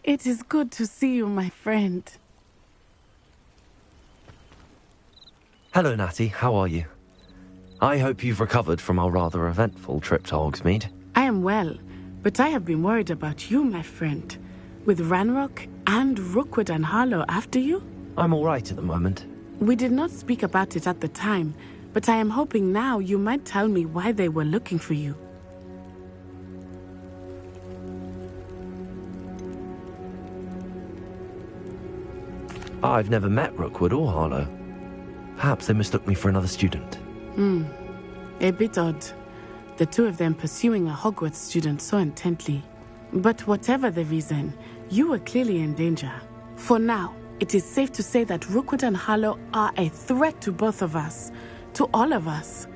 It is good to see you, my friend. Hello, Natty. How are you? I hope you've recovered from our rather eventful trip to Hogsmeade. I am well, but I have been worried about you, my friend. With Ranrock and Rookwood and Harlow after you? I'm all right at the moment. We did not speak about it at the time, but I am hoping now you might tell me why they were looking for you. I've never met Rookwood or Harlow. Perhaps they mistook me for another student. A bit odd. The two of them pursuing a Hogwarts student so intently. But whatever the reason, you were clearly in danger. For now, it is safe to say that Rookwood and Harlow are a threat to both of us. To all of us.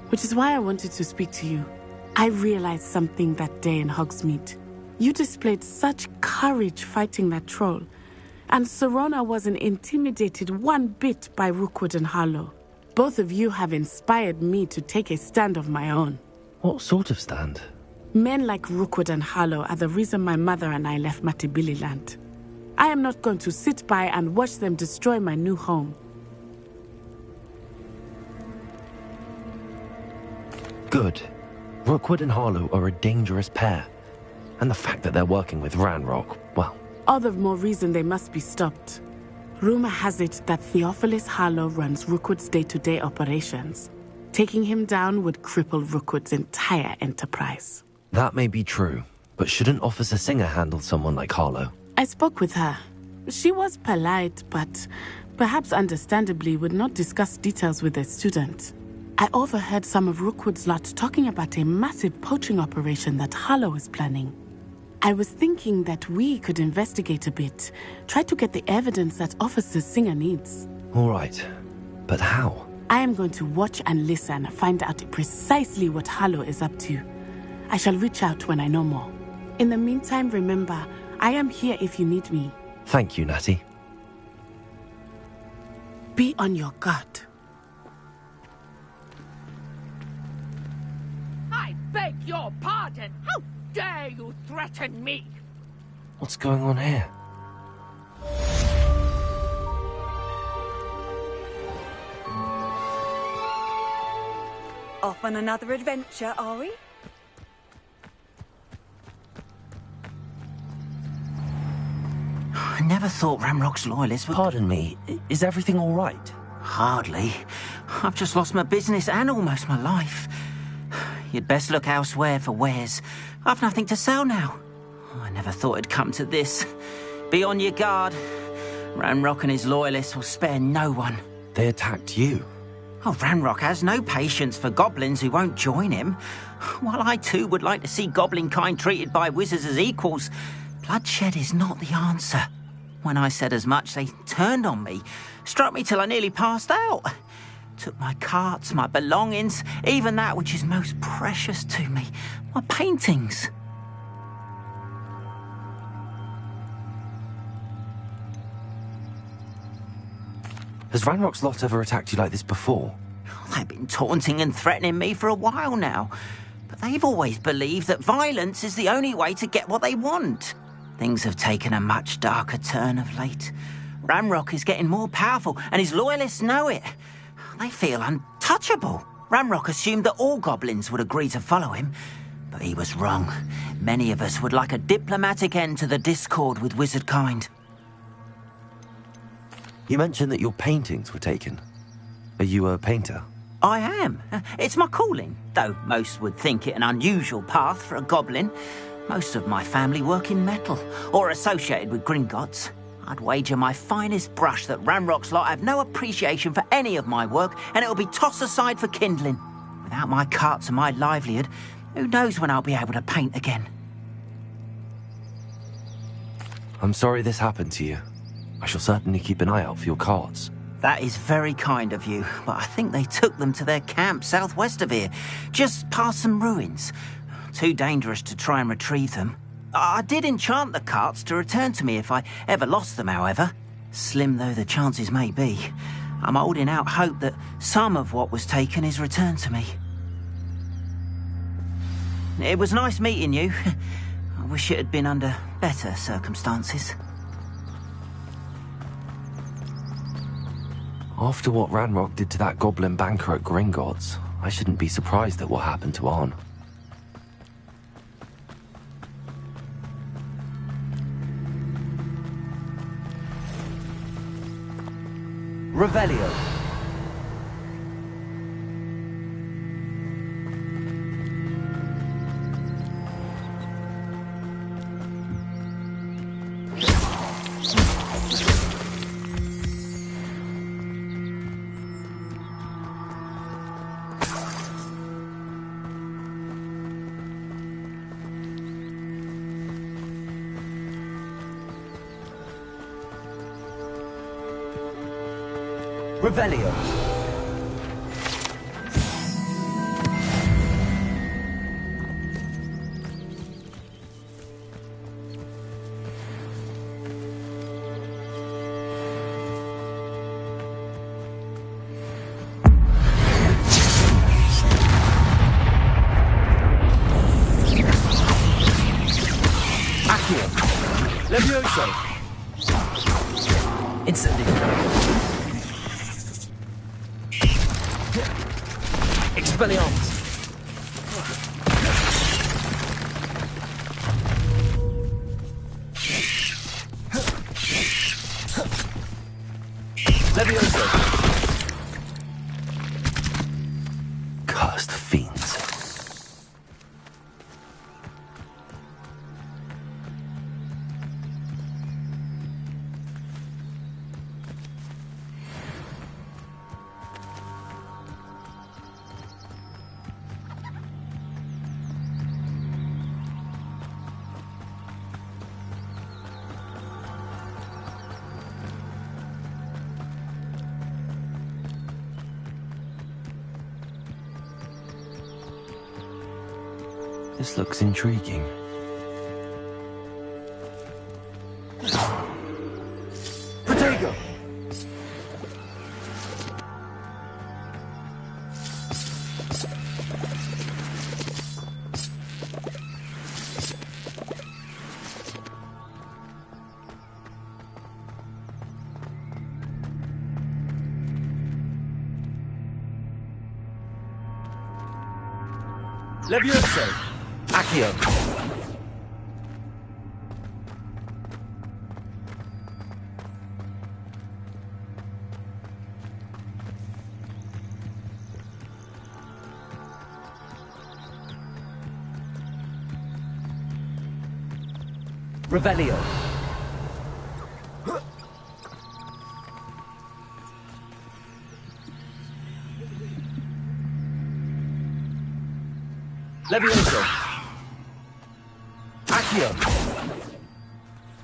Which is why I wanted to speak to you. I realized something that day in Hogsmeade. You displayed such courage fighting that troll. And Serona wasn't intimidated one bit by Rookwood and Harlow. Both of you have inspired me to take a stand of my own. What sort of stand? Men like Rookwood and Harlow are the reason my mother and I left Matabeleland. I am not going to sit by and watch them destroy my new home. Good. Rookwood and Harlow are a dangerous pair. And the fact that they're working with Ranrock, well... All the more reason they must be stopped. Rumor has it that Theophilus Harlow runs Rookwood's day-to-day operations. Taking him down would cripple Rookwood's entire enterprise. That may be true, but shouldn't Officer Singer handle someone like Harlow? I spoke with her. She was polite, but perhaps understandably would not discuss details with a student. I overheard some of Rookwood's lot talking about a massive poaching operation that Harlow is planning. I was thinking that we could investigate a bit, try to get the evidence that Officer Singer needs. All right, but how? I am going to watch and listen, find out precisely what Harlow is up to. I shall reach out when I know more. In the meantime, remember, I am here if you need me. Thank you, Natty. Be on your guard. I beg your pardon! How dare you threaten me? What's going on here? Off on another adventure, are we? I never thought Ranrock's loyalists would... Pardon me, is everything all right? Hardly. I've just lost my business and almost my life. You'd best look elsewhere for wares. I've nothing to sell now. I never thought it'd come to this. Be on your guard. Ranrock and his loyalists will spare no one. They attacked you. Oh, Ranrock has no patience for goblins who won't join him. While I too would like to see goblin kind treated by wizards as equals, bloodshed is not the answer. When I said as much, they turned on me, struck me till I nearly passed out. Took my carts, my belongings, even that which is most precious to me, my paintings. Has Ranrock's lot ever attacked you like this before? They've been taunting and threatening me for a while now, but they've always believed that violence is the only way to get what they want. Things have taken a much darker turn of late. Ranrock is getting more powerful, and his loyalists know it. They feel untouchable. Ranrock assumed that all goblins would agree to follow him, but he was wrong. Many of us would like a diplomatic end to the discord with wizard kind. You mentioned that your paintings were taken. Are you a painter? I am. It's my calling, though most would think it an unusual path for a goblin. Most of my family work in metal, or associated with Gringotts. I'd wager my finest brush that Ranrock's lot have no appreciation for any of my work, and it'll be tossed aside for kindling. Without my carts and my livelihood, who knows when I'll be able to paint again. I'm sorry this happened to you. I shall certainly keep an eye out for your carts. That is very kind of you, but I think they took them to their camp southwest of here, just past some ruins. Too dangerous to try and retrieve them. I did enchant the carts to return to me if I ever lost them, however. Slim though the chances may be, I'm holding out hope that some of what was taken is returned to me. It was nice meeting you. I wish it had been under better circumstances. After what Ranrock did to that goblin banker at Gringotts, I shouldn't be surprised at what happened to Arn. Revelio. Revelio. Accio. Levioso. Incendio. Expelliarmus. Levioso. Cursed fiends. This looks intriguing. Protego. Levioso. Accio. Revelio. Levioso. Accio.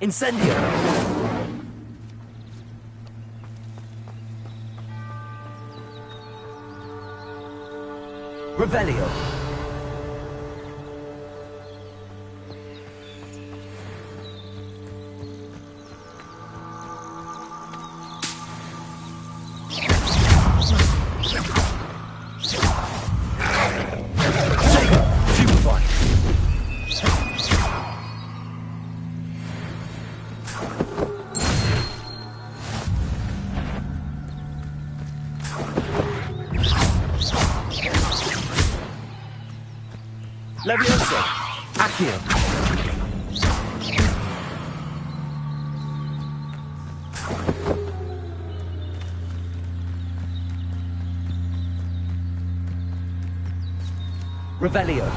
Incendio. Revelio. Levioso. Accio. Revelio.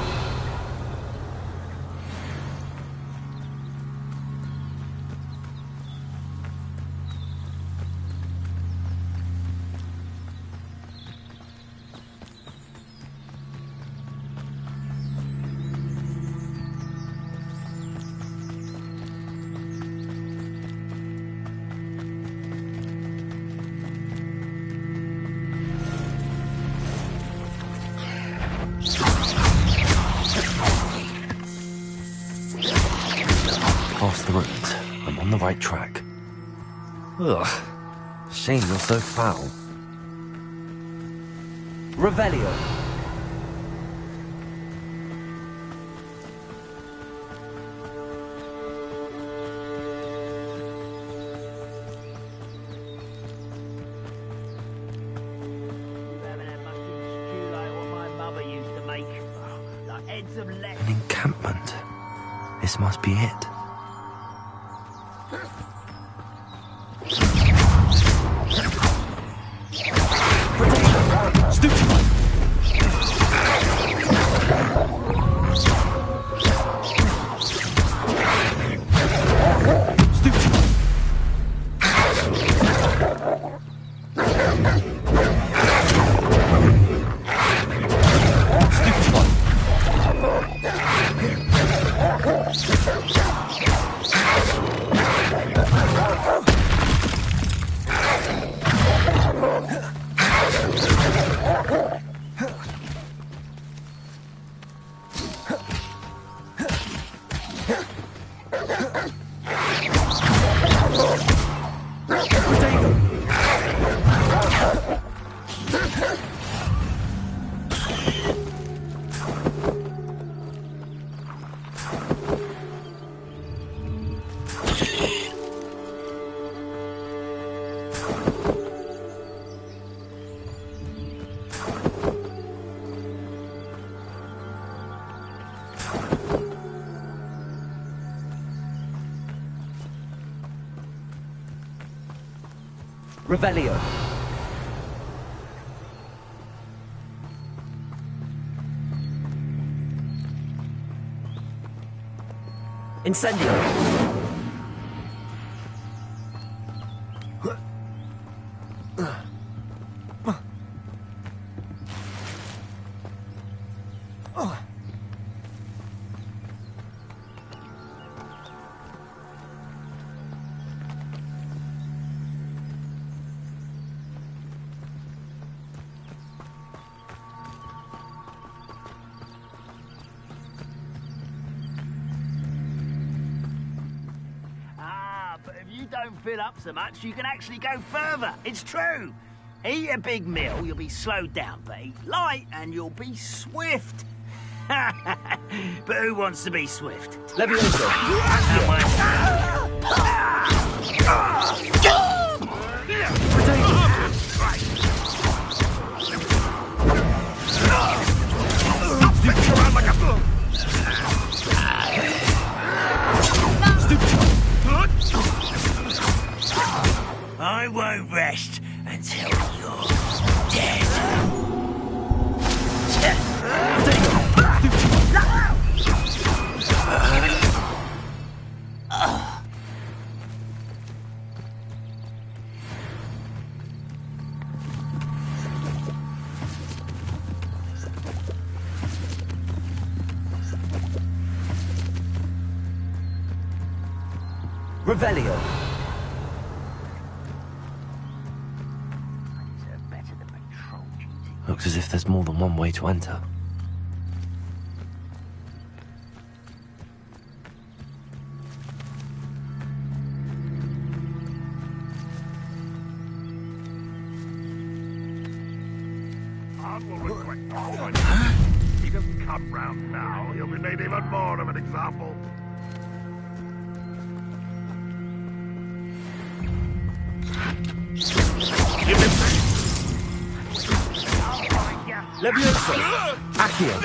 Past the ruins. I'm on the right track. Ugh. Shame you're so foul. Revelio. This must be it. Revelio. Incendio. But if you don't fill up so much, you can actually go further. It's true. Eat a big meal, you'll be slowed down, but eat light and you'll be swift. But who wants to be swift? Levioso. I won't rest until you're dead. Revelio. Looks as if there's more than one way to enter. He doesn't come round now. He'll be made even more of an example. Levioso. Accio.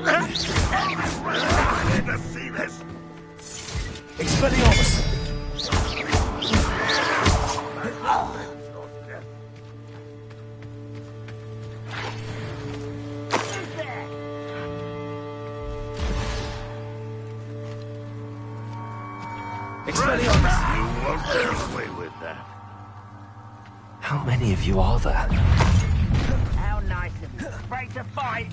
I need to see this. Expelliarmus. Expelliarmus. You won't get away with that. How many of you are there? How nice of you. Afraid to fight.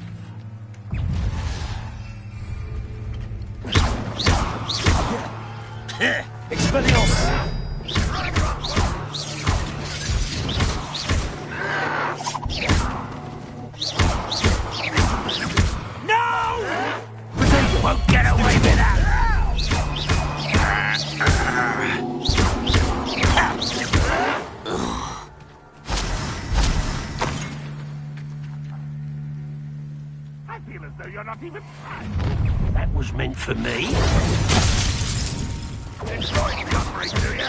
Expelliarmus. No! You won't get away with that. I feel as though you're not even... That was meant for me. Enjoy suffering, do you?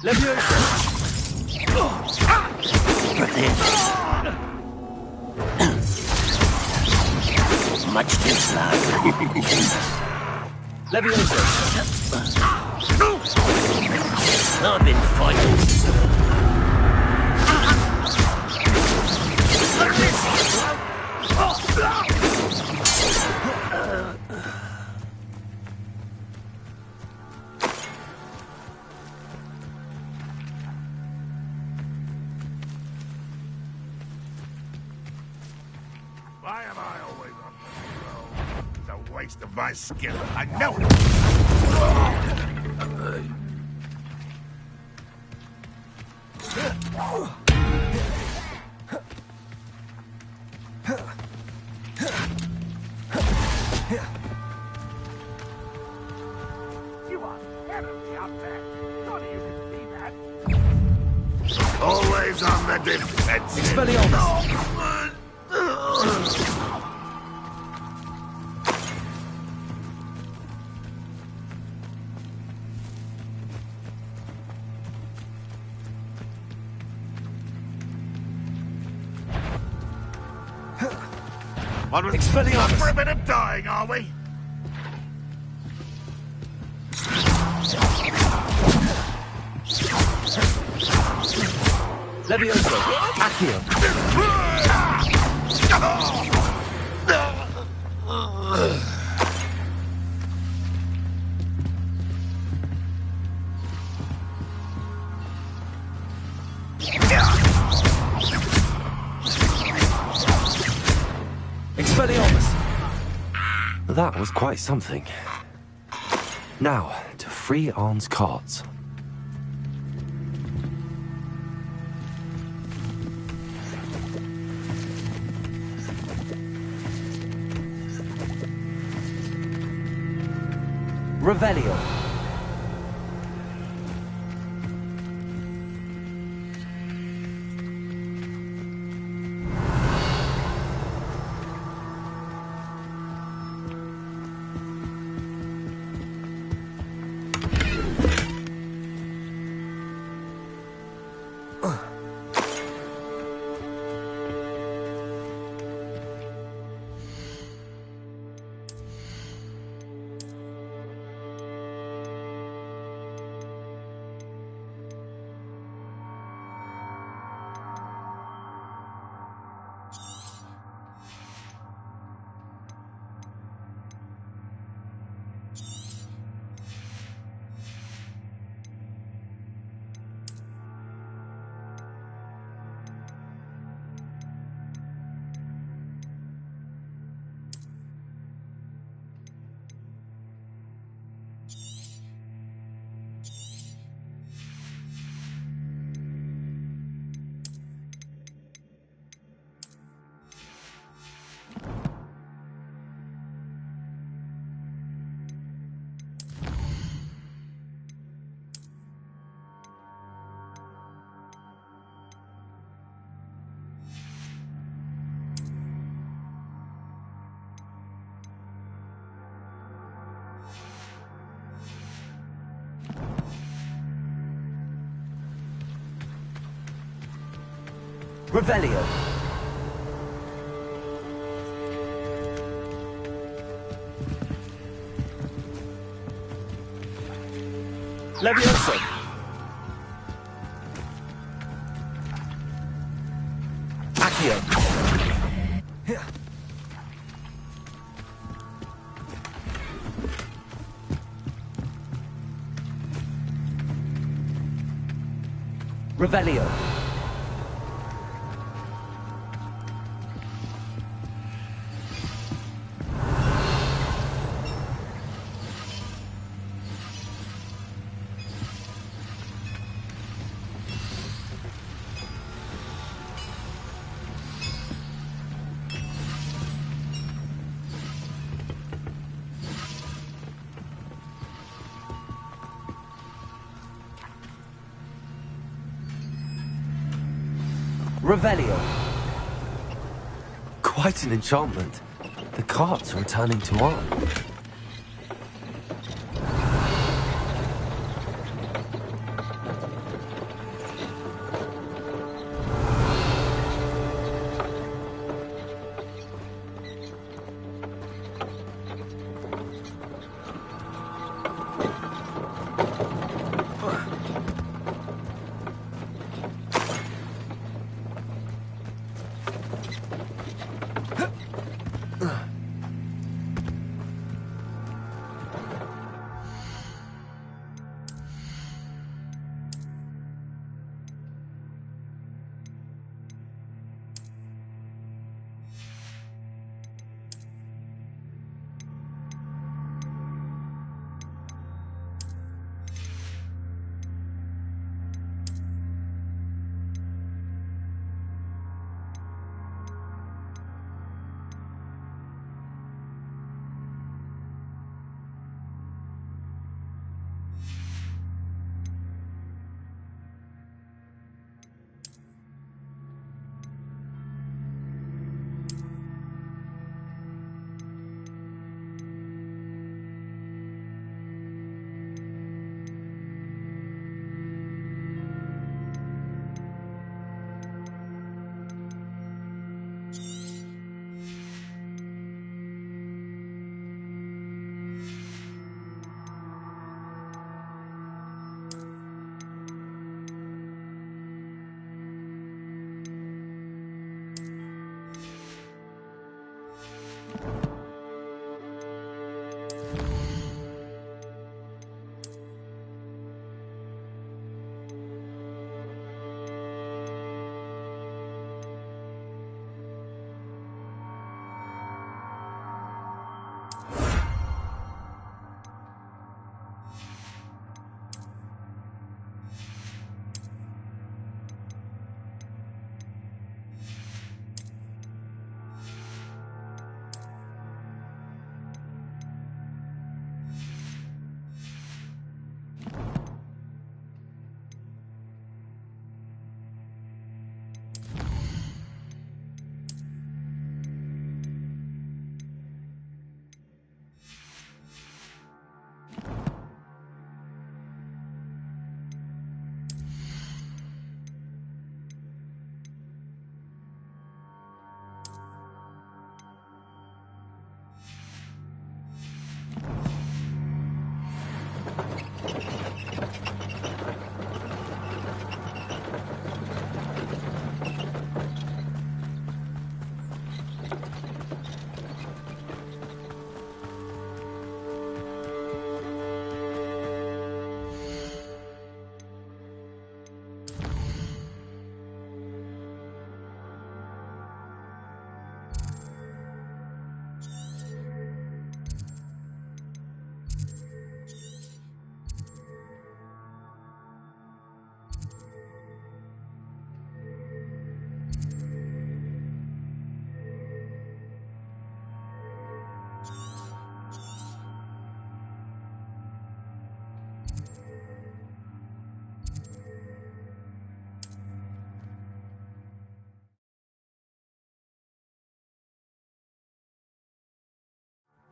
Leviosa! Brilliant. Much too slow. Leviosa! I've been fighting. Why am I always on the road? It's a waste of my skill. I know it. You are terribly up there. Surely you can see that. Always on the defensive. Expelliarmus! Expelliarmus! For a bit of dying, are we? Leviosa! Accio! Expelliarmus! That was quite something. Now, to free Arn's cards. Revelio! Revelio! Leviosa! Accio! Revelio! Revelio! Quite an enchantment. The carts are returning to Arn.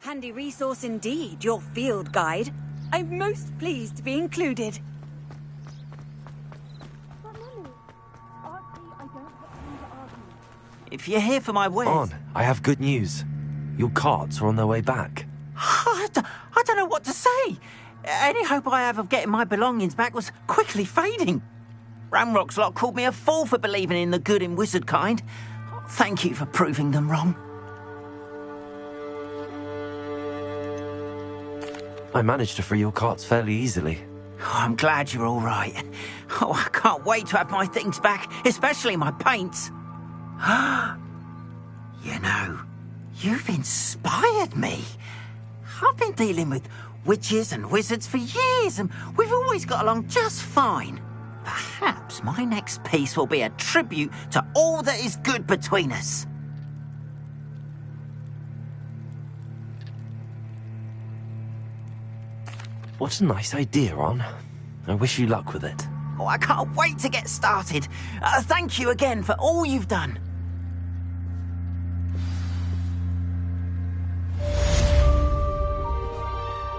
Handy resource indeed, your field guide. I'm most pleased to be included. If you're here for my wares... On, I have good news. Your carts are on their way back. I don't know what to say. Any hope I have of getting my belongings back was quickly fading. Ramrock's lot called me a fool for believing in the good in wizard kind. Thank you for proving them wrong. I managed to free your carts fairly easily. Oh, I'm glad you're all right. Oh, I can't wait to have my things back, especially my paints. You know, you've inspired me. I've been dealing with witches and wizards for years, and we've always got along just fine. Perhaps my next piece will be a tribute to all that is good between us. What a nice idea, Ron. I wish you luck with it. Oh, I can't wait to get started. Thank you again for all you've done.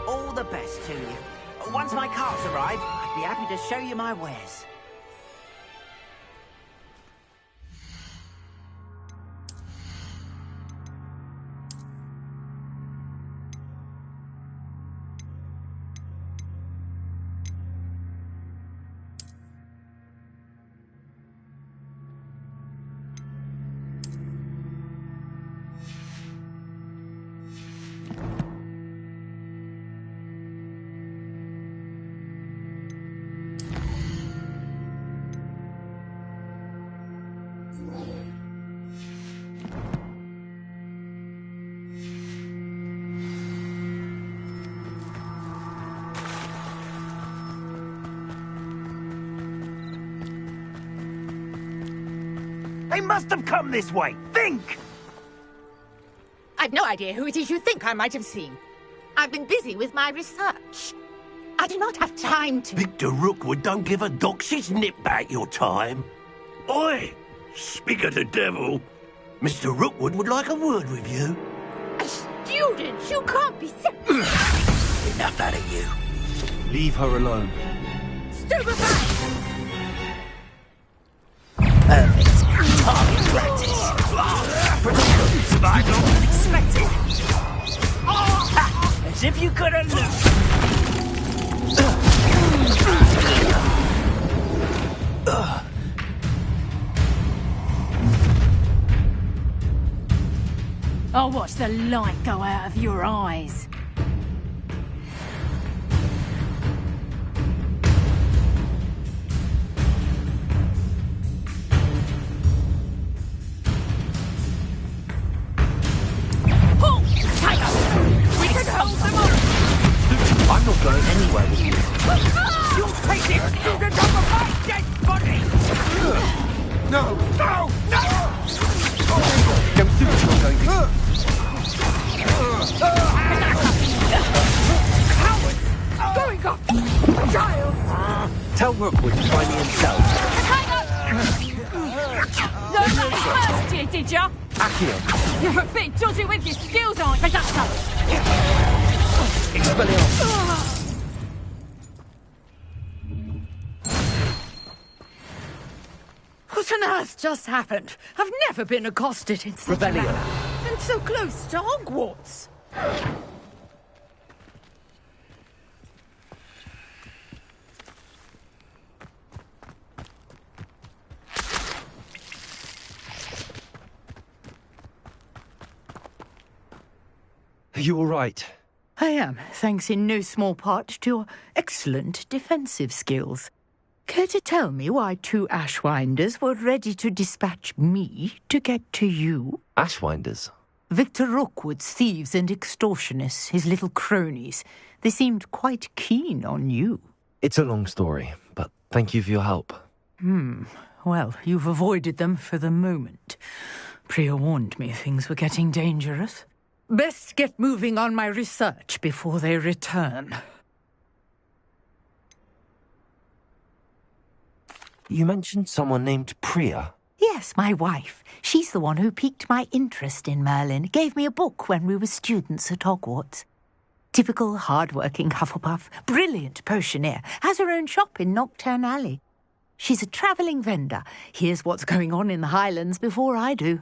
All the best to you. Once my carts arrive, I'd be happy to show you my wares. They must have come this way. Think! I've no idea who it is you think I might have seen. I've been busy with my research. I do not have time to... Victor Rookwood don't give a doxy's nip back your time. Oi! Speak of the devil. Mr. Rookwood would like a word with you. A student? You can't be so... Enough out of you. Leave her alone. Stupefy! Perfect. Target practice. Predictable. I don't expect it. As if you could have looked. I'll watch the light go out of your eyes. I'm not going anywhere with you. You'll take this student off of my dead body! No! No! No! Don't do it, you're going to... Coward! Going off! Child! Tell Rookwood to find me himself. Hang on! Cursed you, did ya? Accio. You're a bit dodgy with your skills, aren't you? Expelliarmus. What on earth just happened? I've never been accosted in such a Revelio. manner. And so close to Hogwarts. Are you all right? I am, thanks in no small part to your excellent defensive skills. Care to tell me why 2 Ashwinders were ready to dispatch me to get to you? Ashwinders? Victor Rookwood's thieves and extortionists, his little cronies. They seemed quite keen on you. It's a long story, but thank you for your help. Well, you've avoided them for the moment. Priya warned me things were getting dangerous. Best get moving on my research before they return. You mentioned someone named Priya. Yes, my wife. She's the one who piqued my interest in Merlin. Gave me a book when we were students at Hogwarts. Typical hard-working Hufflepuff, brilliant potioneer, has her own shop in Knockturn Alley. She's a travelling vendor. Hears what's going on in the Highlands before I do.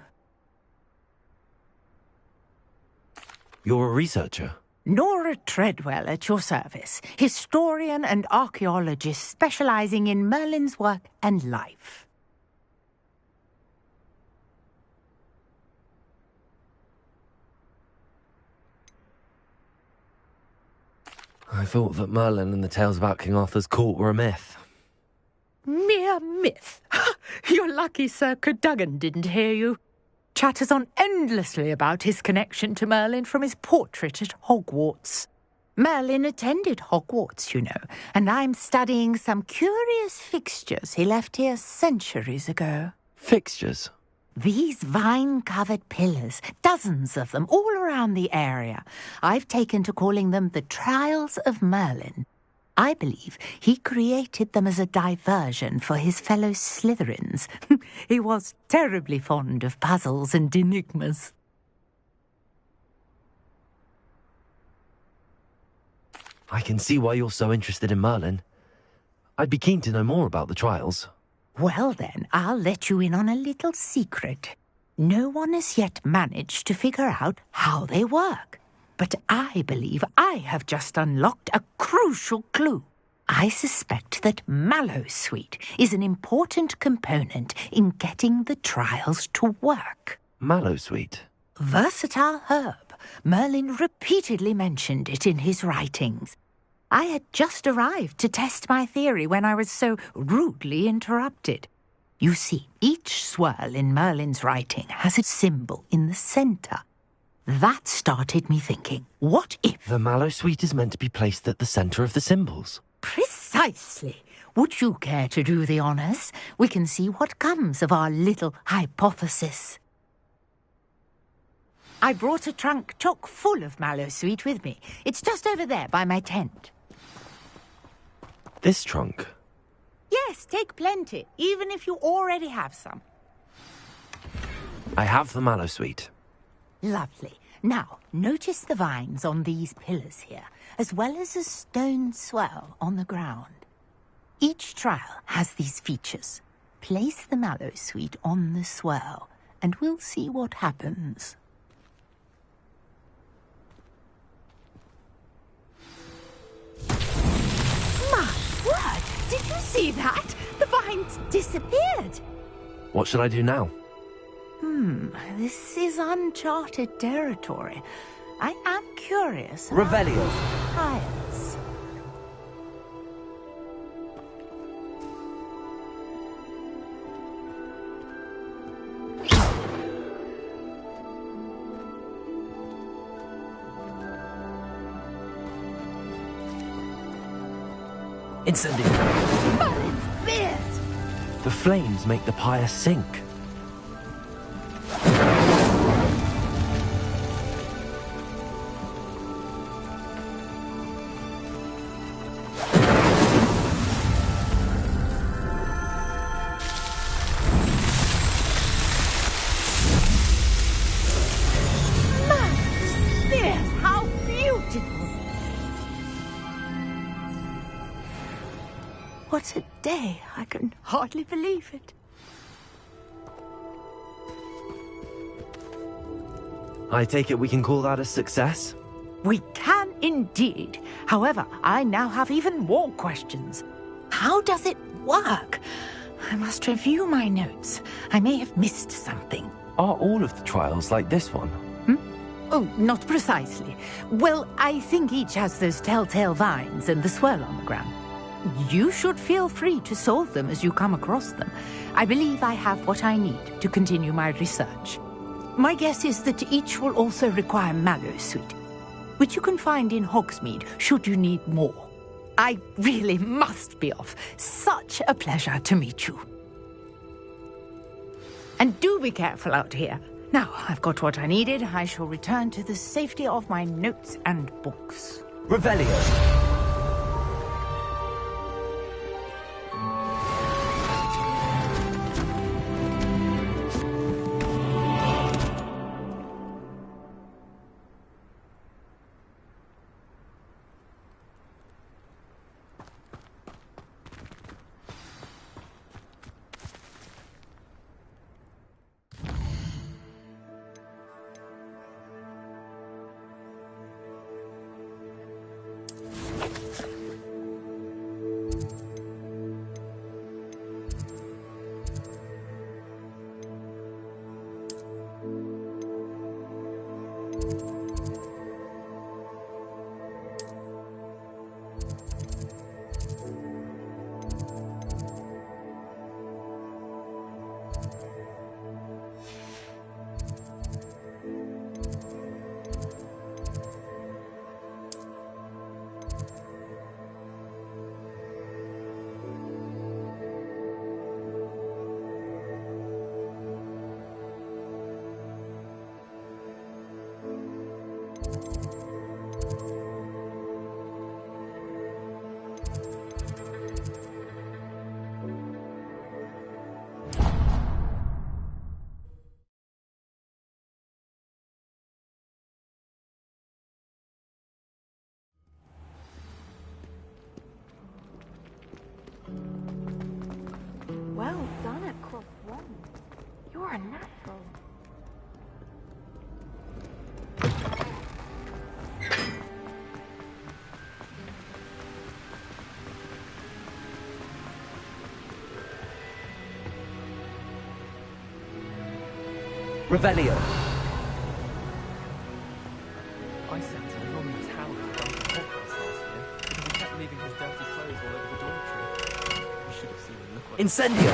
You're a researcher? Nora Treadwell at your service, historian and archaeologist specialising in Merlin's work and life. I thought that Merlin and the tales about King Arthur's court were a myth. Mere myth. You're lucky Sir Cadogan didn't hear you. Chatters on endlessly about his connection to Merlin from his portrait at Hogwarts. Merlin attended Hogwarts, you know, and I'm studying some curious fixtures he left here centuries ago. Fixtures? These vine-covered pillars, dozens of them, all around the area. I've taken to calling them the Trials of Merlin. I believe he created them as a diversion for his fellow Slytherins. He was terribly fond of puzzles and enigmas. I can see why you're so interested in Merlin. I'd be keen to know more about the trials. Well then, I'll let you in on a little secret. No one has yet managed to figure out how they work. But I believe I have just unlocked a crucial clue. I suspect that Mallowsweet is an important component in getting the trials to work. Mallowsweet? Versatile herb. Merlin repeatedly mentioned it in his writings. I had just arrived to test my theory when I was so rudely interrupted. You see, each swirl in Merlin's writing has a symbol in the centre. That started me thinking, what if... The Mallowsweet is meant to be placed at the centre of the symbols. Precisely. Would you care to do the honours? We can see what comes of our little hypothesis. I brought a trunk chock full of Mallowsweet with me. It's just over there by my tent. This trunk? Yes, take plenty, even if you already have some. I have the Mallowsweet. Lovely. Now, notice the vines on these pillars here, as well as a stone swell on the ground. Each trial has these features. Place the Mallowsweet on the swell, and we'll see what happens. My word! Did you see that? The vines disappeared. What should I do now? This is uncharted territory. I am curious. Revelio. Trials. Incendio. Merlin's beard! The flames make the pyre sink. What a day. I can hardly believe it. I take it we can call that a success? We can indeed. However, I now have even more questions. How does it work? I must review my notes. I may have missed something. Are all of the trials like this one? Oh, not precisely. Well, I think each has those telltale vines and the swirl on the ground. You should feel free to solve them as you come across them. I believe I have what I need to continue my research. My guess is that each will also require mallow sweet, which you can find in Hogsmeade should you need more. I really must be off. Such a pleasure to meet you. And do be careful out here. Now, I've got what I needed. I shall return to the safety of my notes and books. Revelio. Well done at Cross One. You're a natural. Revelio. I sent an anonymous Howard down to Hogwarts last year because he kept leaving his dirty clothes all over the dormitory. You should have seen him look like Incendio.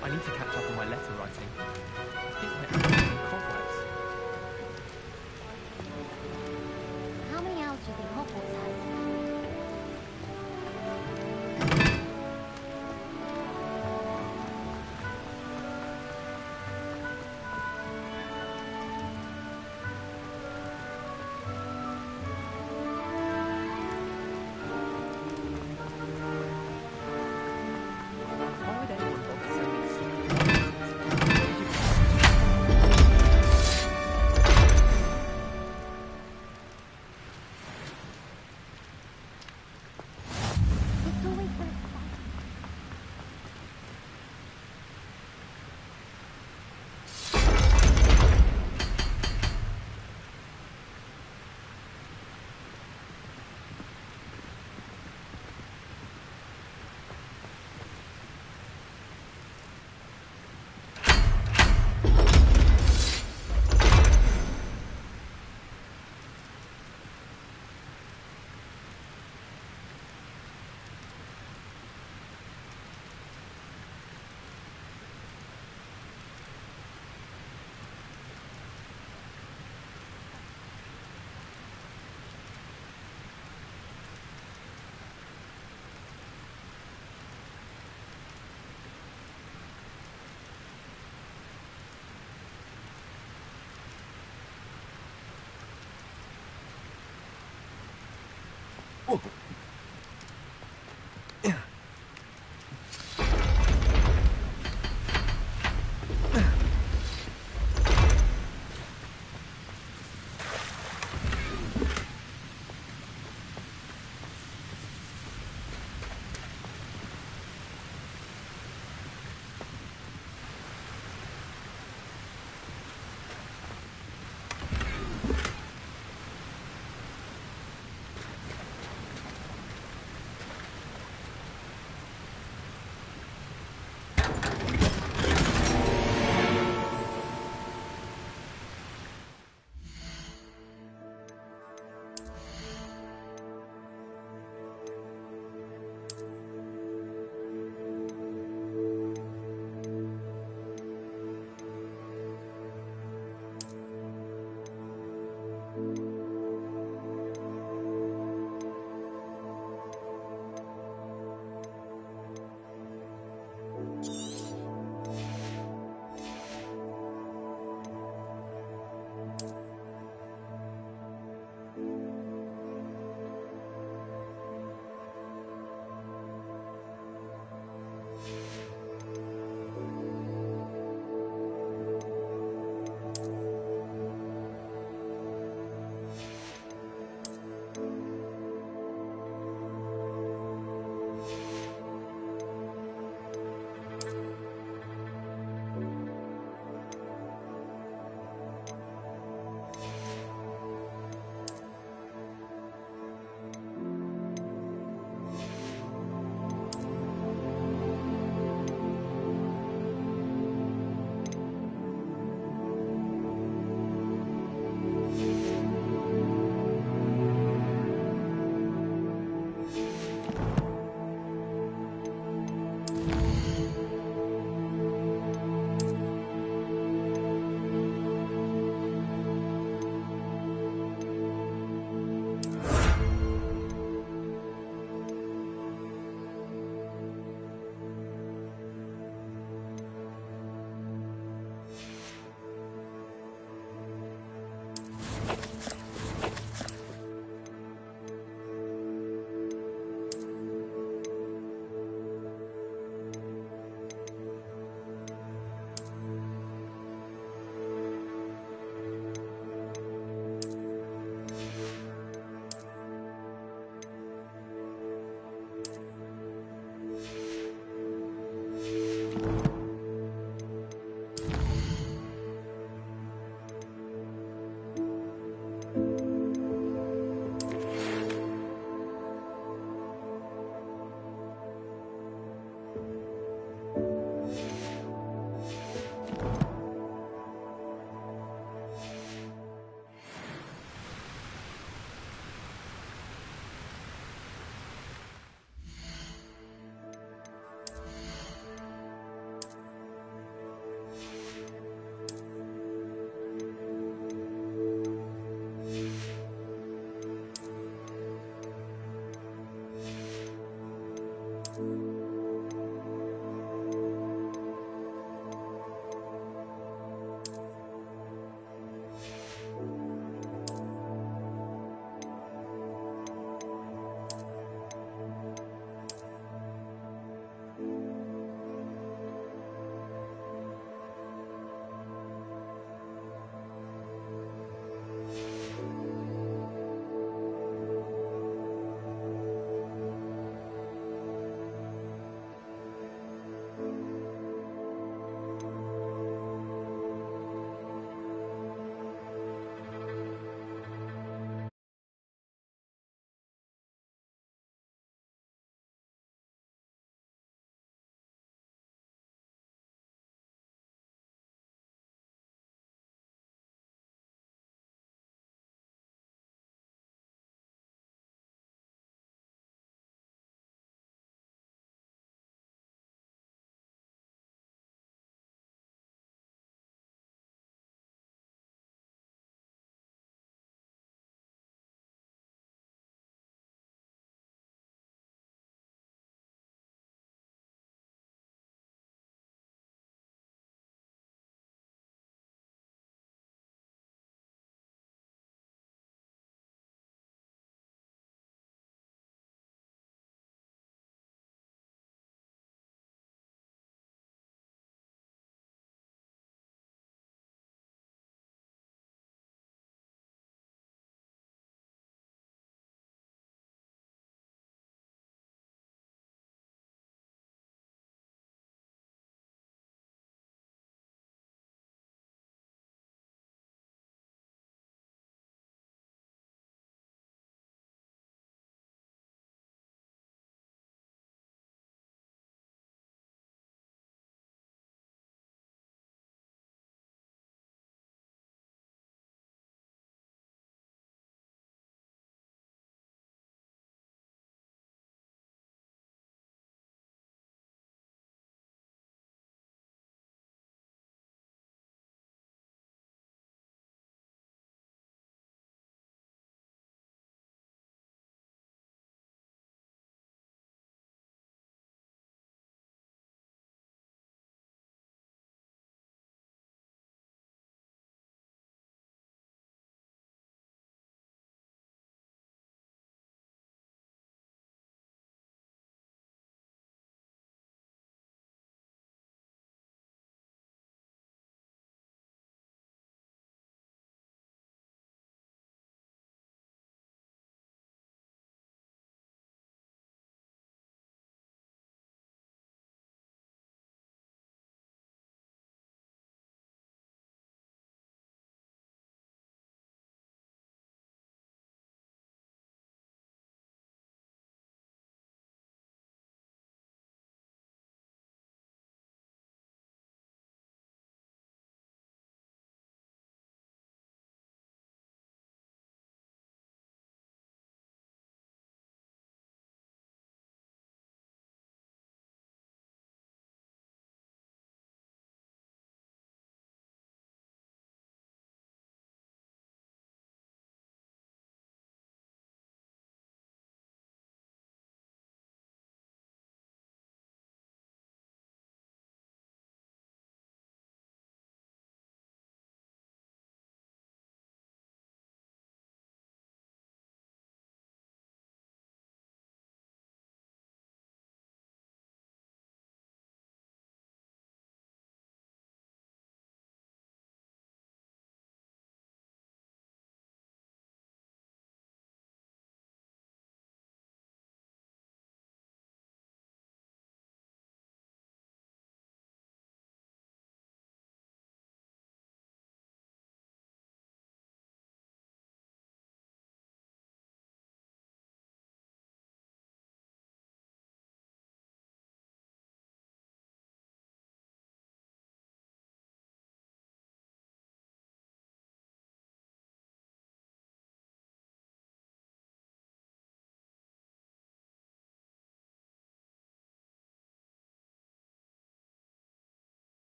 I need to catch up on my letter writing. I think my hours are in cobwebs. How many hours do you think Hogwarts has? Why would anyone bother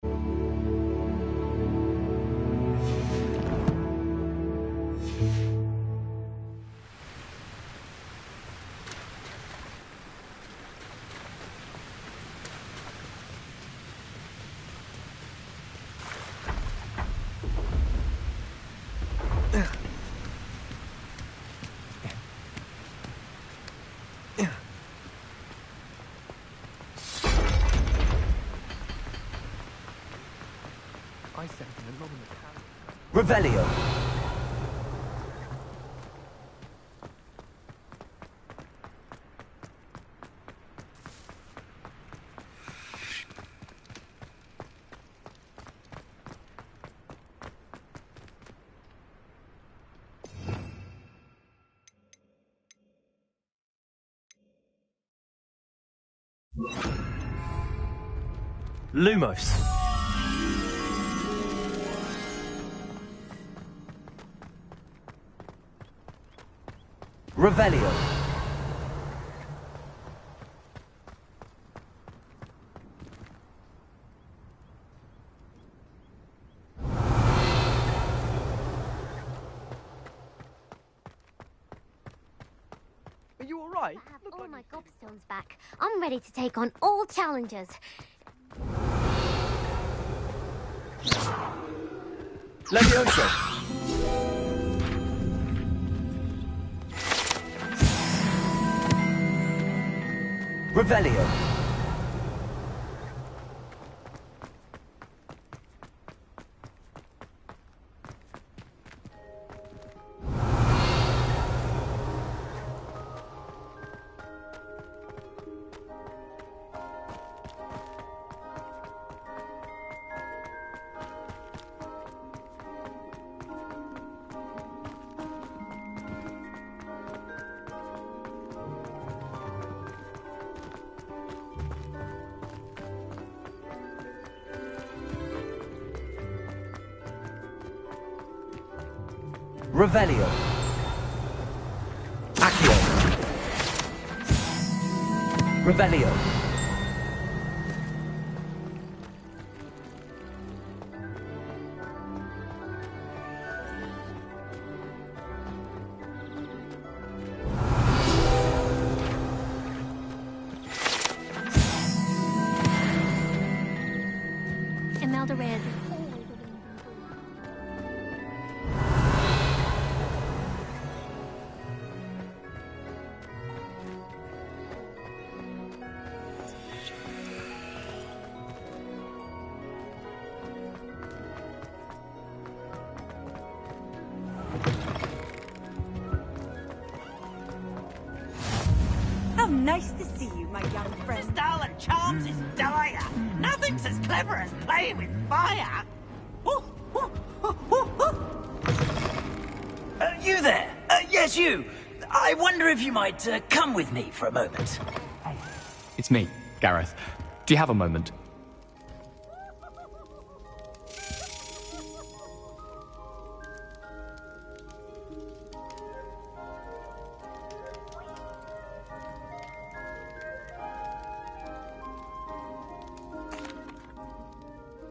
I sent an anonymous hand. Revelio. Lumos. Revelio. Are you alright? I have all my gobstones back. I'm ready to take on all challenges. Levioso. Revelio. Revelio. Accio. Revelio. Imelda Reyes. How nice to see you, my young friend. Miss Darling charms is dire. Nothing's as clever as playing with fire. You there? Yes, you. I wonder if you might come with me for a moment. It's me, Gareth. Do you have a moment?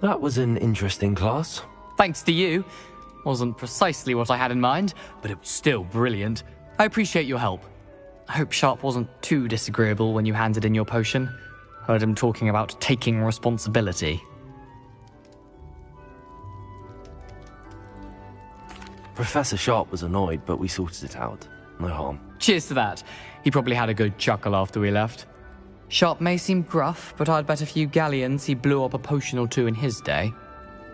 That was an interesting class. Thanks to you. Wasn't precisely what I had in mind, but it was still brilliant. I appreciate your help. I hope Sharp wasn't too disagreeable when you handed in your potion. Heard him talking about taking responsibility. Professor Sharp was annoyed, but we sorted it out. No harm. Cheers to that. He probably had a good chuckle after we left. Sharp may seem gruff, but I'd bet a few galleons he blew up a potion or two in his day.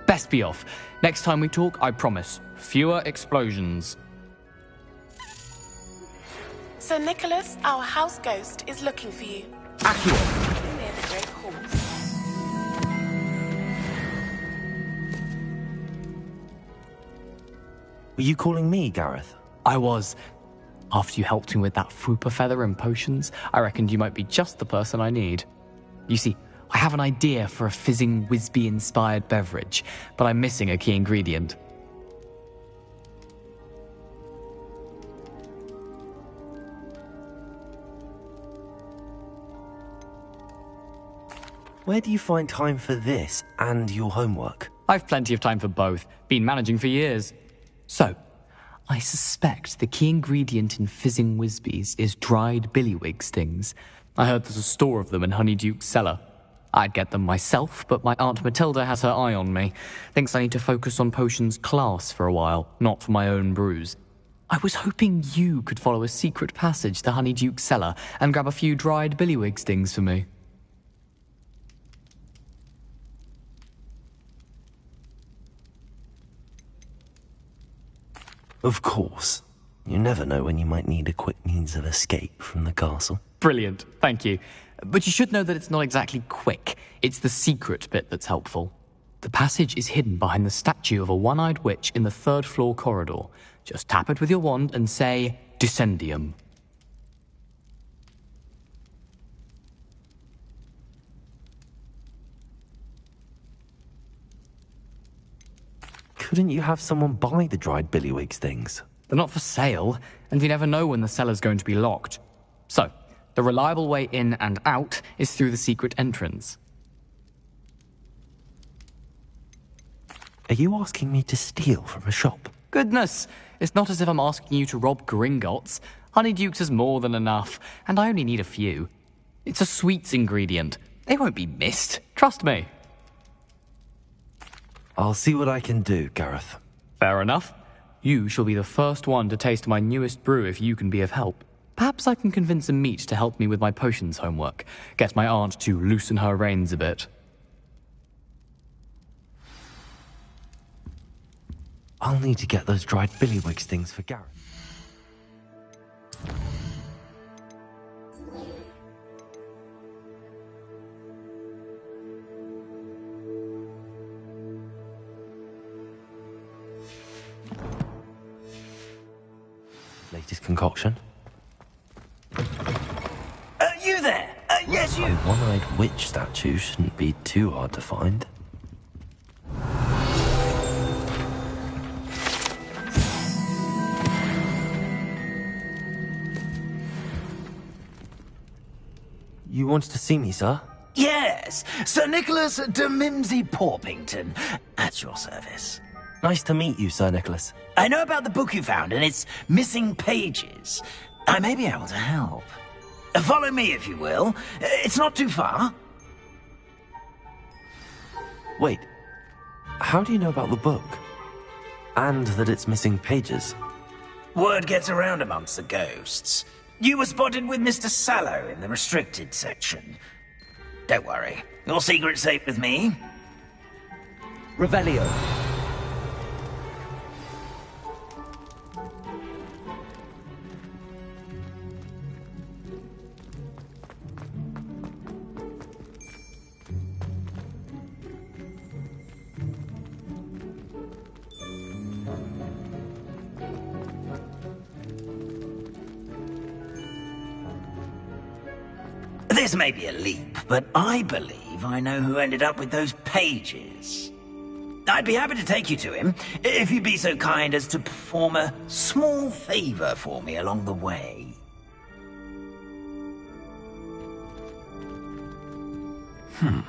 Best be off. Next time we talk, I promise, fewer explosions. Sir Nicholas, our house ghost, is looking for you. Accio. Near the Great Hall. Were you calling me, Gareth? I was. After you helped me with that Fupa feather and potions, I reckoned you might be just the person I need. You see, I have an idea for a fizzing Whizbee-inspired beverage, but I'm missing a key ingredient. Where do you find time for this and your homework? I've plenty of time for both. Been managing for years. So, I suspect the key ingredient in fizzing Whizbees is dried billywig stings. I heard there's a store of them in Honeyduke's cellar. I'd get them myself, but my Aunt Matilda has her eye on me. Thinks I need to focus on potions class for a while, not for my own brews. I was hoping you could follow a secret passage to Honeyduke's cellar and grab a few dried billywig stings for me. Of course. You never know when you might need a quick means of escape from the castle. Brilliant, thank you. But you should know that it's not exactly quick. It's the secret bit that's helpful. The passage is hidden behind the statue of a one-eyed witch in the third-floor corridor. Just tap it with your wand and say, Descendium. Couldn't you have someone buy the dried billywig things? They're not for sale, and you never know when the cellar's going to be locked. So, the reliable way in and out is through the secret entrance. Are you asking me to steal from a shop? Goodness, it's not as if I'm asking you to rob Gringotts. Honeyduke's is more than enough, and I only need a few. It's a sweets ingredient. They won't be missed, trust me. I'll see what I can do, Gareth. Fair enough. You shall be the first one to taste my newest brew if you can be of help. Perhaps I can convince a meat to help me with my potions homework. Get my aunt to loosen her reins a bit. I'll need to get those dried billywig things for Gareth. Latest concoction. You there? Yes, you. A one-eyed witch statue shouldn't be too hard to find. You wanted to see me, sir? Yes, Sir Nicholas de Mimsy Porpington, at your service. Nice to meet you, Sir Nicholas. I know about the book you found and its missing pages. I may be able to help. Follow me, if you will. It's not too far. Wait, how do you know about the book? And that it's missing pages? Word gets around amongst the ghosts. You were spotted with Mr. Sallow in the restricted section. Don't worry, your secret's safe with me. Revelio. This may be a leap, but I believe I know who ended up with those pages. I'd be happy to take you to him, if you'd be so kind as to perform a small favor for me along the way. A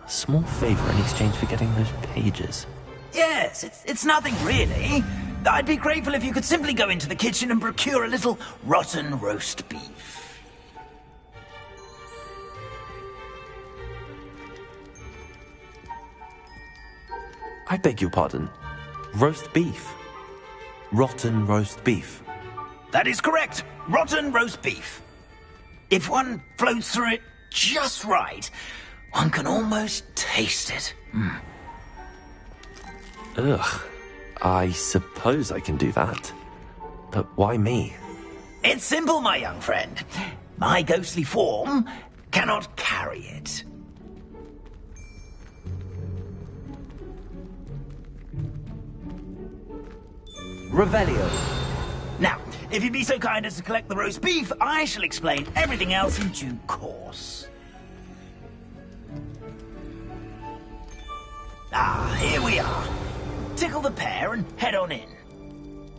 small favor in exchange for getting those pages. Yes, it's nothing really. I'd be grateful if you could simply go into the kitchen and procure a little rotten roast beef. I beg your pardon. Roast beef. Rotten roast beef. That is correct. Rotten roast beef. If one floats through it just right, one can almost taste it. Ugh. I suppose I can do that. But why me? It's simple, my young friend. My ghostly form cannot carry it. Revelio. Now, if you'd be so kind as to collect the roast beef, I shall explain everything else in due course. Ah, here we are. Tickle the pear and head on in.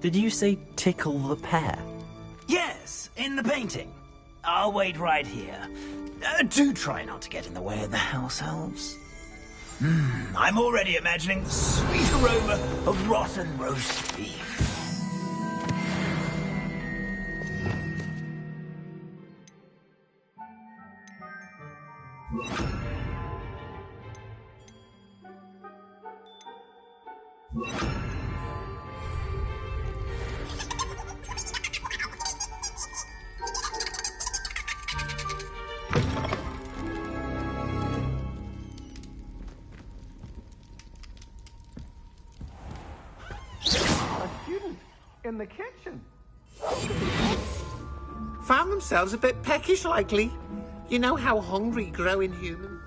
Did you say tickle the pear? Yes, in the painting. I'll wait right here. Do try not to get in the way of the house elves. I'm already imagining the sweet aroma of rotten roast beef. In the kitchen. Found themselves a bit peckish, likely. You know how hungry growing human.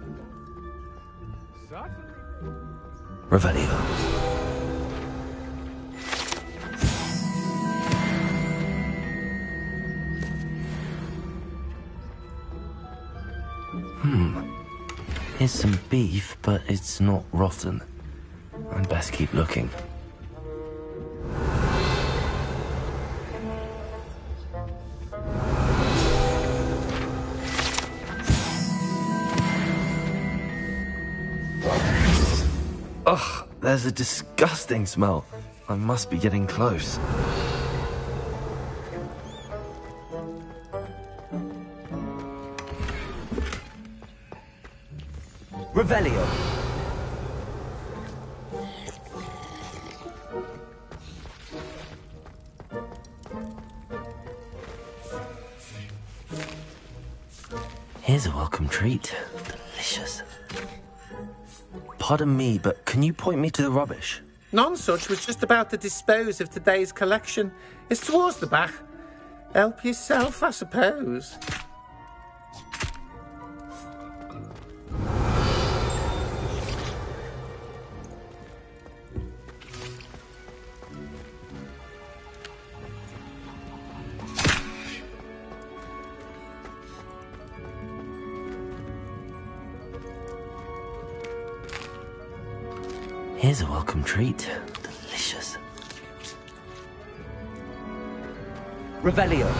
Revelio. Here's some beef, but it's not rotten. I'd best keep looking. Ugh, there's a disgusting smell. I must be getting close. Revelio. Here's a welcome treat. Delicious. Pardon me, but can you point me to the rubbish? None such was just about to dispose of today's collection. It's towards the back. Help yourself, I suppose. Here's a welcome treat. Delicious. Revelio.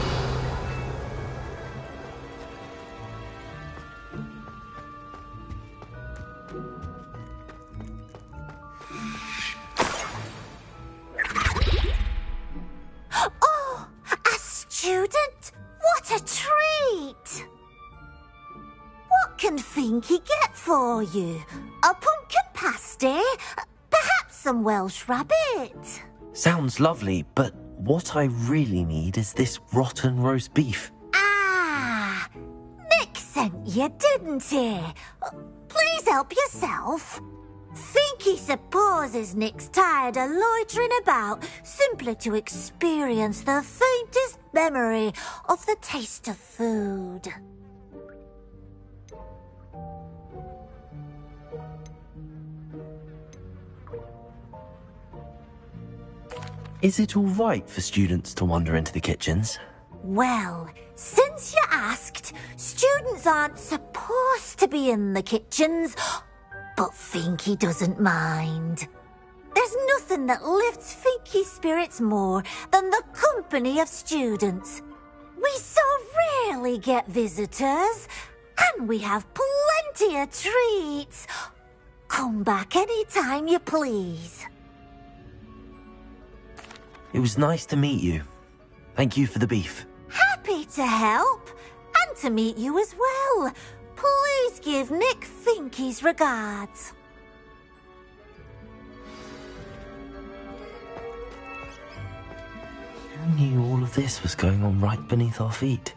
Oh, a student? What a treat! What can Finky get for you? A pumpkin pasty? Perhaps some Welsh rabbit? Sounds lovely, but what I really need is this rotten roast beef. Ah, Nick sent you, didn't he? Please help yourself. Finky supposes Nick's tired of loitering about simply to experience the faintest memory of the taste of food. Is it all right for students to wander into the kitchens? Well, since you asked, students aren't supposed to be in the kitchens, but Finky doesn't mind. There's nothing that lifts Finky's spirits more than the company of students. We so rarely get visitors, and we have plenty of treats. Come back any time you please. It was nice to meet you. Thank you for the beef. Happy to help, and to meet you as well. Please give Nick Finky's regards. Who knew all of this was going on right beneath our feet?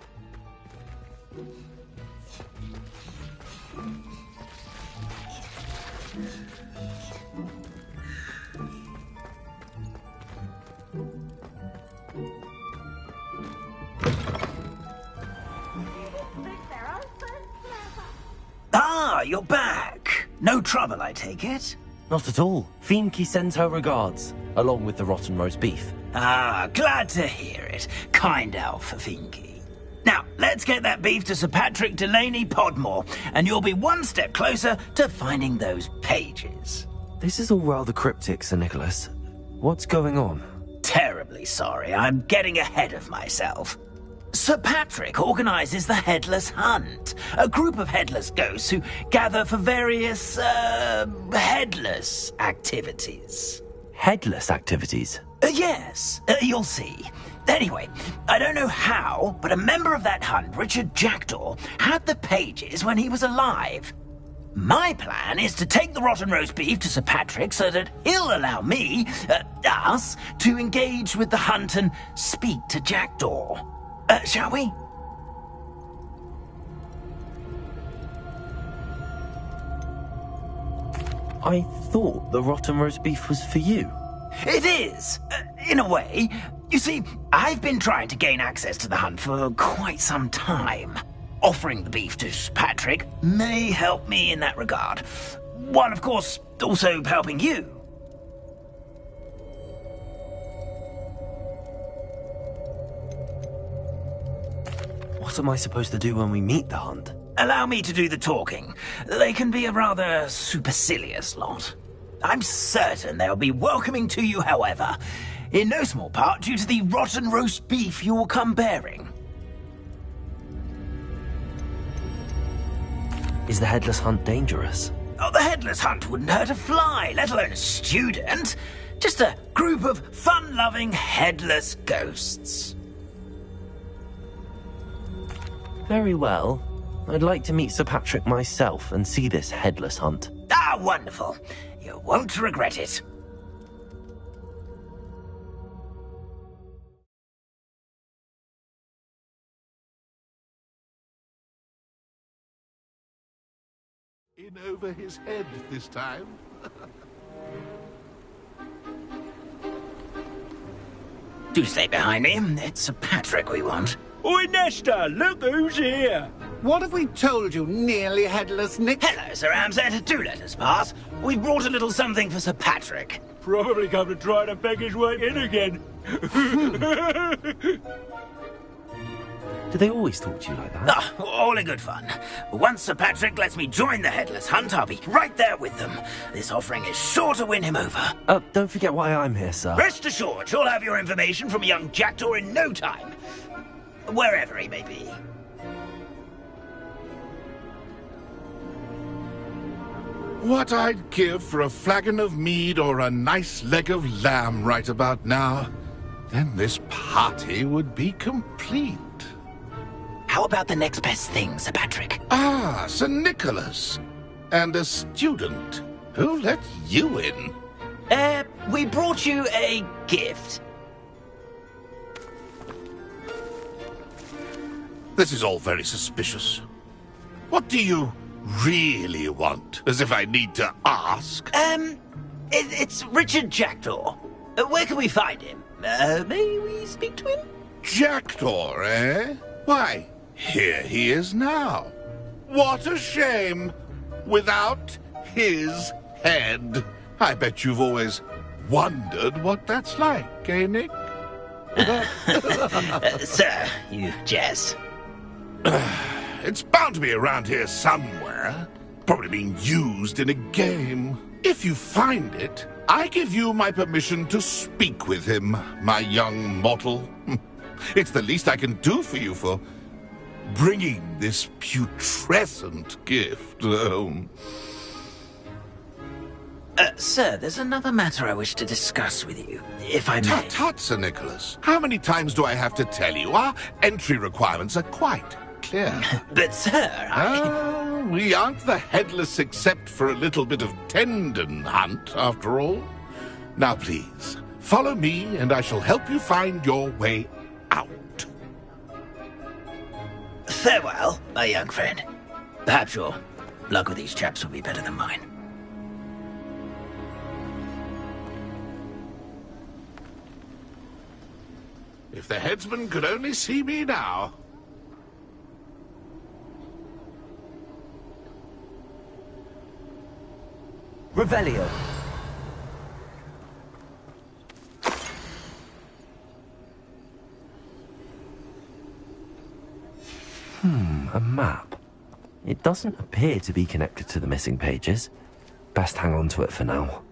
Ah, you're back. No trouble, I take it? Not at all. Finky sends her regards, along with the rotten roast beef. Ah, glad to hear it. Kind elf for Finky. Now, let's get that beef to Sir Patrick Delaney Podmore, and you'll be one step closer to finding those pages. This is all rather cryptic, Sir Nicholas. What's going on? Terribly sorry. I'm getting ahead of myself. Sir Patrick organises the Headless Hunt, a group of headless ghosts who gather for various, headless activities. Headless activities? Yes, you'll see. Anyway, I don't know how, but a member of that hunt, Richard Jackdaw, had the pages when he was alive. My plan is to take the rotten roast beef to Sir Patrick so that he'll allow me, us, to engage with the hunt and speak to Jackdaw. Shall we? I thought the rotten roast beef was for you. It is, in a way. You see, I've been trying to gain access to the hunt for quite some time. Offering the beef to Sir Patrick may help me in that regard. While, of course, also helping you. What am I supposed to do when we meet the hunt? Allow me to do the talking. They can be a rather supercilious lot. I'm certain they'll be welcoming to you, however, in no small part due to the rotten roast beef you'll come bearing. Is the Headless Hunt dangerous? Oh, the Headless Hunt wouldn't hurt a fly, let alone a student. Just a group of fun-loving headless ghosts. Very well. I'd like to meet Sir Patrick myself and see this Headless Hunt. Ah, wonderful. You won't regret it. In over his head this time. Do stay behind me. It's Sir Patrick we want. Oi, Nesta, look who's here. What have we told you, nearly headless Nick? Hello, Sir Ramsay. Do let us pass. We brought a little something for Sir Patrick. Probably come to try to beg his way in again. Do they always talk to you like that? Ah, all in good fun. Once Sir Patrick lets me join the Headless Hunt, I'll be right there with them. This offering is sure to win him over. Don't forget why I'm here, sir. Rest assured, you'll have your information from young Jackdaw in no time. Wherever he may be. What I'd give for a flagon of mead or a nice leg of lamb right about now. Then this party would be complete. How about the next best thing, Sir Patrick? Ah, Sir Nicholas. And a student. Who let you in? We brought you a gift. This is all very suspicious. What do you really want? As if I need to ask. It's Richard Jackdaw. Where can we find him? May we speak to him? Jackdaw, eh? Why, here he is now. What a shame. Without his head. I bet you've always wondered what that's like, eh, Nick? Sir, you jest. It's bound to be around here somewhere. Probably being used in a game. If you find it, I give you my permission to speak with him, my young mortal. It's the least I can do for you for bringing this putrescent gift home. Sir, there's another matter I wish to discuss with you, if I may. Tut, tut, Sir Nicholas. How many times do I have to tell you? Our entry requirements are quite clear. But, sir, we aren't the headless except for a little bit of tendon hunt, after all. Now, please, follow me, and I shall help you find your way out. Farewell, my young friend. Perhaps your luck with these chaps will be better than mine. If the headsman could only see me now. Revelio. A map. It doesn't appear to be connected to the missing pages. Best hang on to it for now.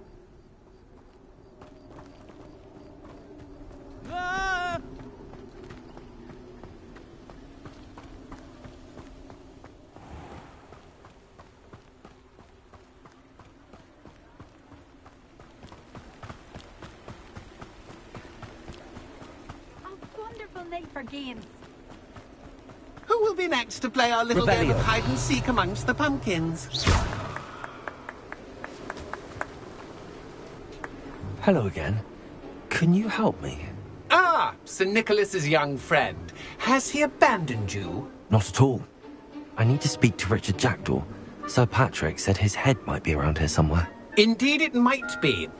night for games. Who will be next to play our little game of Revelio. hide and seek amongst the pumpkins? Hello again. Can you help me? Ah, Sir Nicholas's young friend. Has he abandoned you? Not at all. I need to speak to Richard Jackdaw. Sir Patrick said his head might be around here somewhere. Indeed it might be.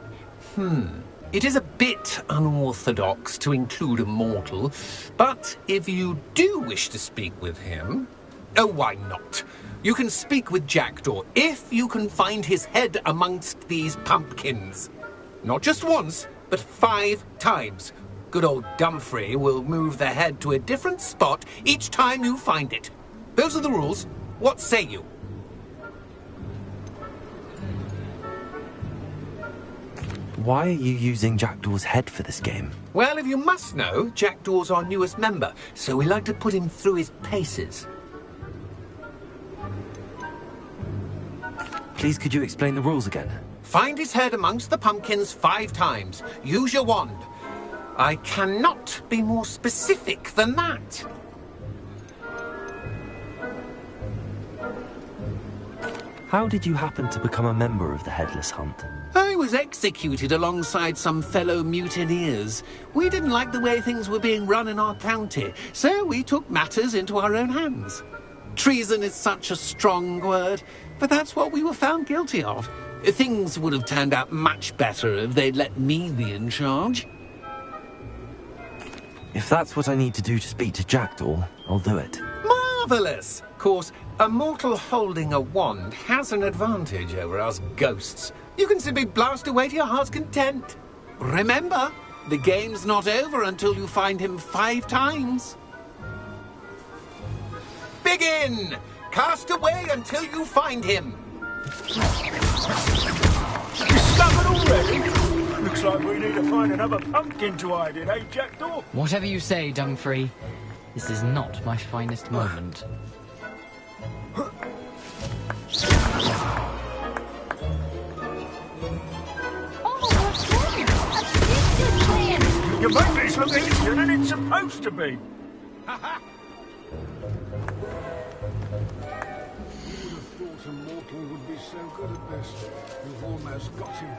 It is a bit unorthodox to include a mortal, but if you do wish to speak with him... Oh, why not? You can speak with Jackdaw if you can find his head amongst these pumpkins. Not just once, but 5 times. Good old Dumfrey will move the head to a different spot each time you find it. Those are the rules. What say you? Why are you using Jackdaw's head for this game? Well, if you must know, Jackdaw's our newest member, so we like to put him through his paces. Please, could you explain the rules again? Find his head amongst the pumpkins 5 times. Use your wand. I cannot be more specific than that. How did you happen to become a member of the Headless Hunt? I was executed alongside some fellow mutineers. We didn't like the way things were being run in our county, so we took matters into our own hands. Treason is such a strong word, but that's what we were found guilty of. Things would have turned out much better if they'd let me be in charge. If that's what I need to do to speak to Jackdaw, I'll do it. Marvellous! Of course, a mortal holding a wand has an advantage over us ghosts. You can simply blast away to your heart's content. Remember, the game's not over until you find him 5 times. Begin! Cast away until you find him. Discovered already? Looks like we need to find another pumpkin to hide in, eh, Jackdaw? Whatever you say, Dumfrey. This is not my finest moment. You make this look easier than it's supposed to be. Who would have thought a mortal would be so good at this? You've almost got him.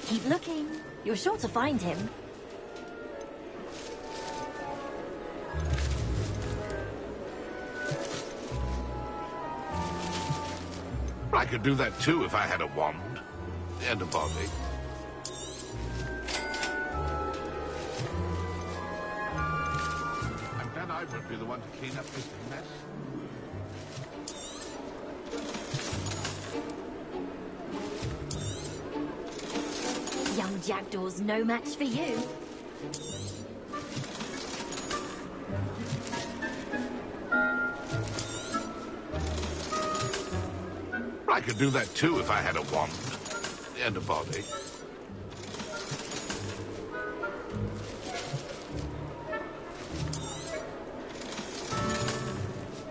Keep looking. You're sure to find him. I could do that too if I had a wand and a body. And then I would be the one to clean up this mess. Young Jackdaw's no match for you. I could do that too if I had a wand and a body.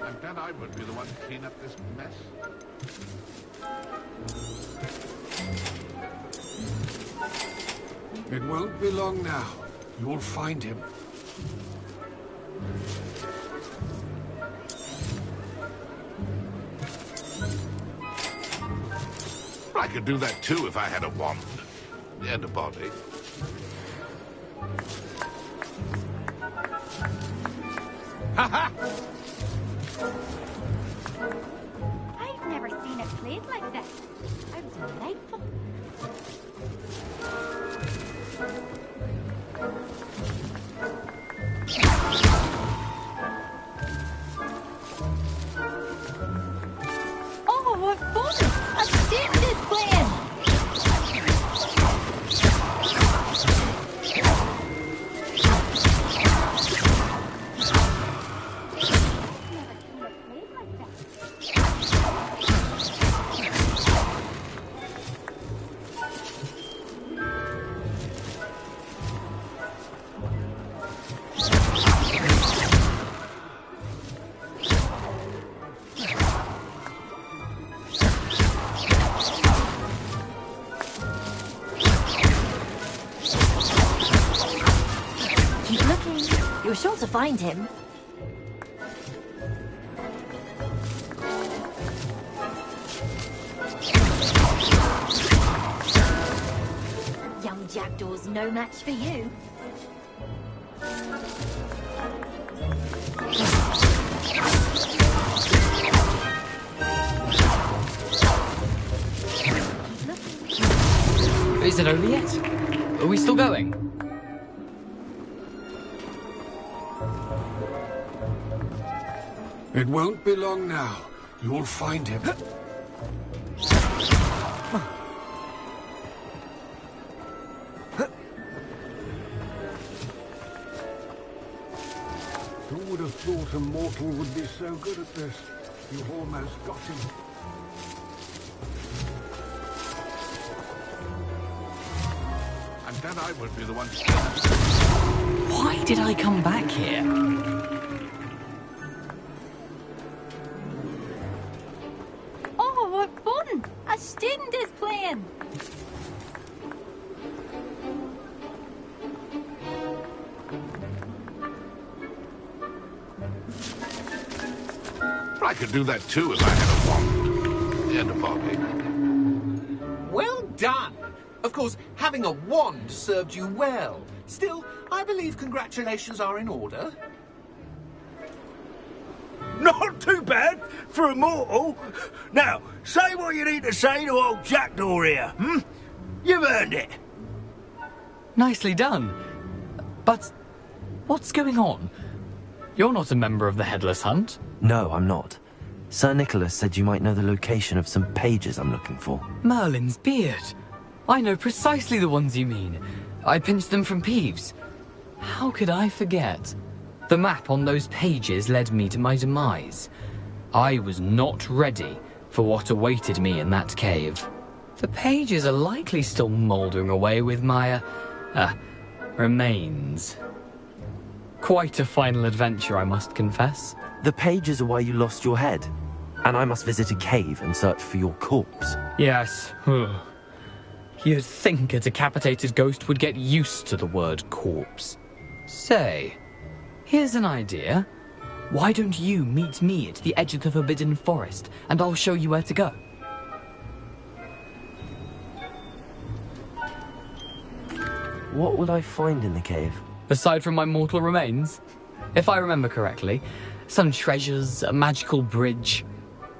And then I would be the one to clean up this mess. It won't be long now. You'll find him. I could do that too if I had a wand and a body. Ha ha! I've never seen it played like this. How delightful. Oh, what fun! A state is playing! sure to find him. Young Jackdaw's no match for you. Is it over yet? Are we still going? It won't be long now. You'll find him. Who would have thought a mortal would be so good at this? You've almost got him. And then I will be the one to... Why did I come back here? Oh, what fun! A student is playing. I could do that too if I had a wand and a body. Well done! Of course, having a wand served you well. Still, I believe congratulations are in order. Not too bad for a mortal. Now, say what you need to say to old Jackdaw here, hmm? You've earned it. Nicely done. But what's going on? You're not a member of the Headless Hunt. No, I'm not. Sir Nicholas said you might know the location of some pages I'm looking for. Merlin's beard. I know precisely the ones you mean. I pinched them from Peeves. How could I forget? The map on those pages led me to my demise. I was not ready for what awaited me in that cave. The pages are likely still mouldering away with my, remains. Quite a final adventure, I must confess. The pages are why you lost your head, and I must visit a cave and search for your corpse. Yes. You'd think a decapitated ghost would get used to the word corpse. Say, here's an idea. Why don't you meet me at the edge of the Forbidden Forest, and I'll show you where to go? What will I find in the cave? Aside from my mortal remains? If I remember correctly, some treasures, a magical bridge.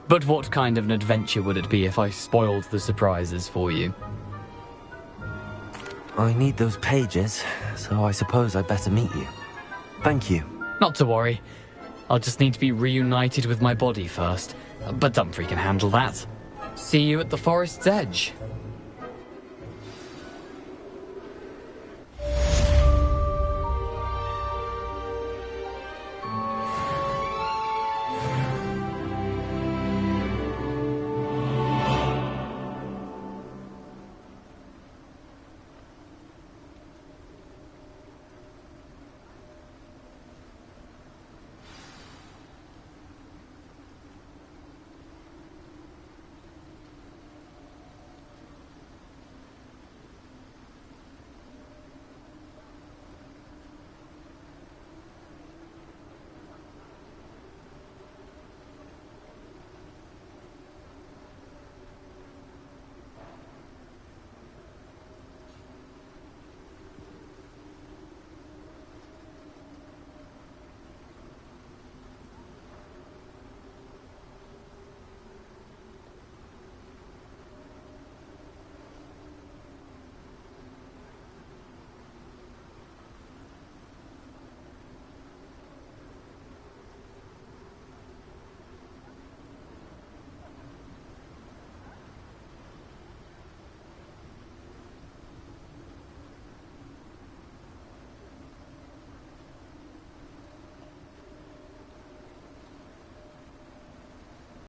But what kind of an adventure would it be if I spoiled the surprises for you? I need those pages, so I suppose I'd better meet you. Thank you. Not to worry. I'll just need to be reunited with my body first. But Dumfries can handle that. See you at the forest's edge.